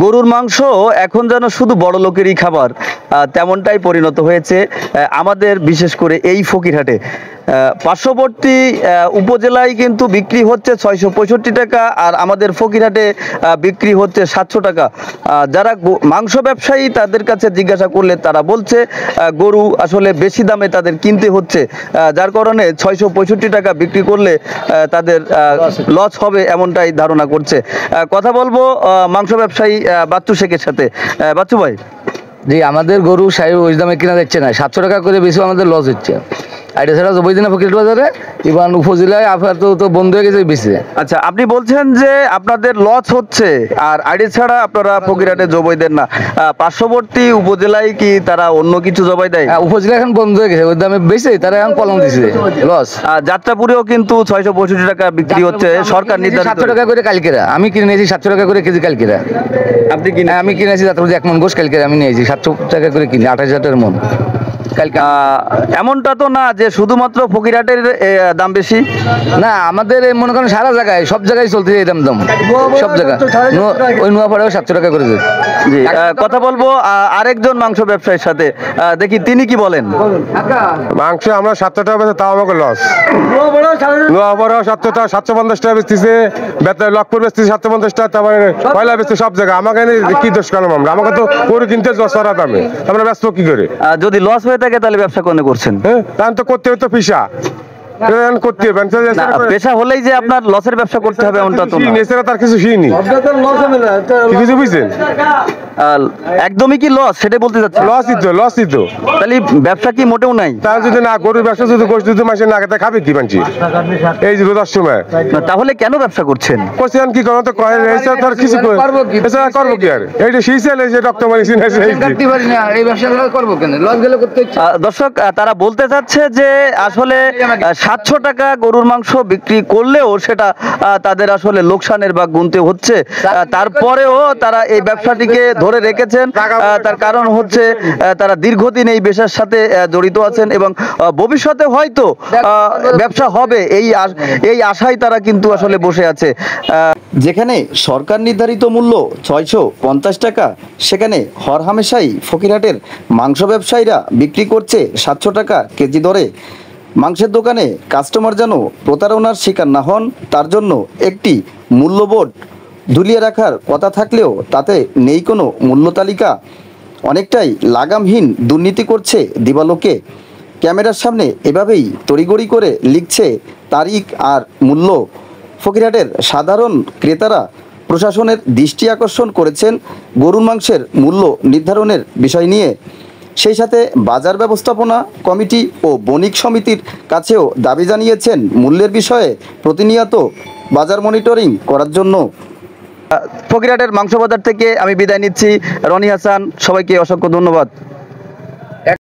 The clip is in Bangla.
গরুর মাংস এখন যেন শুধু বড় লোকেরই খাবার, তেমনটাই পরিণত হয়েছে আমাদের বিশেষ করে এই ফকিরহাটে। পার্শ্ববর্তী উপজেলায় কিন্তু বিক্রি হচ্ছে 665 টাকা, আর আমাদের ফকিরহাটে বিক্রি হচ্ছে 700 টাকা। যারা মাংস ব্যবসায়ী তাদের কাছে জিজ্ঞাসা করলে তারা বলছে গরু আসলে বেশি দামে তাদের কিনতে হচ্ছে, যার কারণে 665 টাকা বিক্রি করলে তাদের লস হবে এমনটাই ধারণা করছে। কথা বলবো মাংস ব্যবসায়ী বাচ্চু শেখের সাথে। বাচ্চু ভাই, জি, আমাদের গরু ওই দামে কিনা যাচ্ছে না, 700 টাকা করে বেশি আমাদের লস হচ্ছে। এটা ছাড়া জবই দিনে ফকিরহাট বাজারে ইবান উপজেলায় তো বন্ধ হয়ে গেছে বেশি। আচ্ছা, আপনি বলছেন যে আপনাদের লস হচ্ছে আর আইডি ছাড়া আপনারা ফকিরহাটে জবাই দেন না, পার্শ্ববর্তী উপজেলায় কি তারা অন্য কিছু জবাই দেয়? উপজেলা এখন বন্ধ হয়ে গেছে, ওই দামে বেশি তারা এখন কলম দিচ্ছে লস। যাত্রাপুরেও কিন্তু 665 টাকা বিক্রি হচ্ছে, সরকার নির্ধারিত 700 টাকা করে কালকেরা আমি কিনে নিয়েছি, 700 টাকা করে কেজি কালকেরা। আপনি কিনে? আমি কিনেছি যাত্রাপুর 1 মন গোশ কালকেরা আমি নিয়েছি 700 টাকা করে কিনে, 28,000 টাকার মন। এমনটা তো না যে শুধুমাত্র ফকিরহাটের দাম বেশি, না আমাদের মনে করেন সারা জায়গায় সব জায়গায় চলছে এই দাম, সব জায়গায়। ওই নোয়াপাড়াও 700 টাকা করে। জি, কথা বলবো আরেকজন মাংস ব্যবসায়ীর সাথে, দেখি তিনি কি বলেন। মাংস আমরা 700 টাকা বেচে তাও আমাকে লস। নোয়াপাড়াও 700 টাকা, 750 টাকা বেচতেছে, লক্ষপুর বেচতেছে 750 টাকা, তারপরে পয়লা বেচতে সব জায়গায়। আমাকে কি দোষ করলাম আমরা? আমাকে তো গরু কিনতে সরা দামে, আমরা ব্যস্ত কি করে? যদি লস হয়ে থাকে তাহলে ব্যবসা কোনে করছেন? হ্যাঁ, তাহলে তো করতে হতো পিসা করতে হবে। পেশা হলেই যে আপনার লসের ব্যবসা করতে হবে এমনটা তো না, এছাড়া তার কিছু শিখিনি। কিছু বুঝছেন? একদমই কি লস সেটাই বলতে যাচ্ছে? লসই তো। তাহলে ব্যবসা কি মোটেও নাই? তাহলে যদি না গরুর ব্যবসা যদি গোষ্ঠ যদি মাসে না খেতে খাবে কি মানছি এই যে রোজার সময়? তাহলে কেন ব্যবসা করছেন? করছেন কি করো তো এছাড়া তার কিছু এছাড়া করবো কি আর? এইটা শিশাল এসে রক্ত মারিস করবো কেন? লস গেলে করতে ইচ্ছা। দর্শক, তারা বলতে চাচ্ছে যে আসলে 700 টাকা গরুর মাংস বিক্রি করলেও সেটা তাদের আসলে লোকসানের বা গুনতে হচ্ছে, তারপরেও তারা এই ব্যবসাটিকে ধরে রেখেছেন। তার কারণ হচ্ছে তারা দীর্ঘদিন এই পেশার সাথে জড়িত আছেন এবং ভবিষ্যতে হয়তো ব্যবসা হবে এই আশায় তারা কিন্তু আসলে বসে আছে। যেখানে সরকার নির্ধারিত মূল্য 650 টাকা, সেখানে হরহামেশাই ফকিরহাটের মাংস ব্যবসায়ীরা বিক্রি করছে 700 টাকা কেজি দরে। মাংসের দোকানে কাস্টমার যেন প্রতারণার শিকার না হন, তার জন্য একটি মূল্যবোর্ড ঝুলিয়ে রাখার কথা থাকলেও তাতে নেই কোনো মূল্য তালিকা। অনেকটাই লাগামহীন দুর্নীতি করছে দিবালোকে। ক্যামেরার সামনে এভাবেই তড়িগড়ি করে লিখছে তারিখ আর মূল্য। ফকিরহাটের সাধারণ ক্রেতারা প্রশাসনের দৃষ্টি আকর্ষণ করেছেন গরুর মাংসের মূল্য নির্ধারণের বিষয় নিয়ে। সেই সাথে বাজার ব্যবস্থাপনা কমিটি ও বণিক সমিতির কাছেও দাবি জানিয়েছেন মূল্যের বিষয়ে প্রতিনিয়ত বাজার মনিটরিং করার জন্য। ফকিরহাটের মাংস বাজার থেকে আমি বিদায় নিচ্ছি, রনি হাসান। সবাইকে অসংখ্য ধন্যবাদ।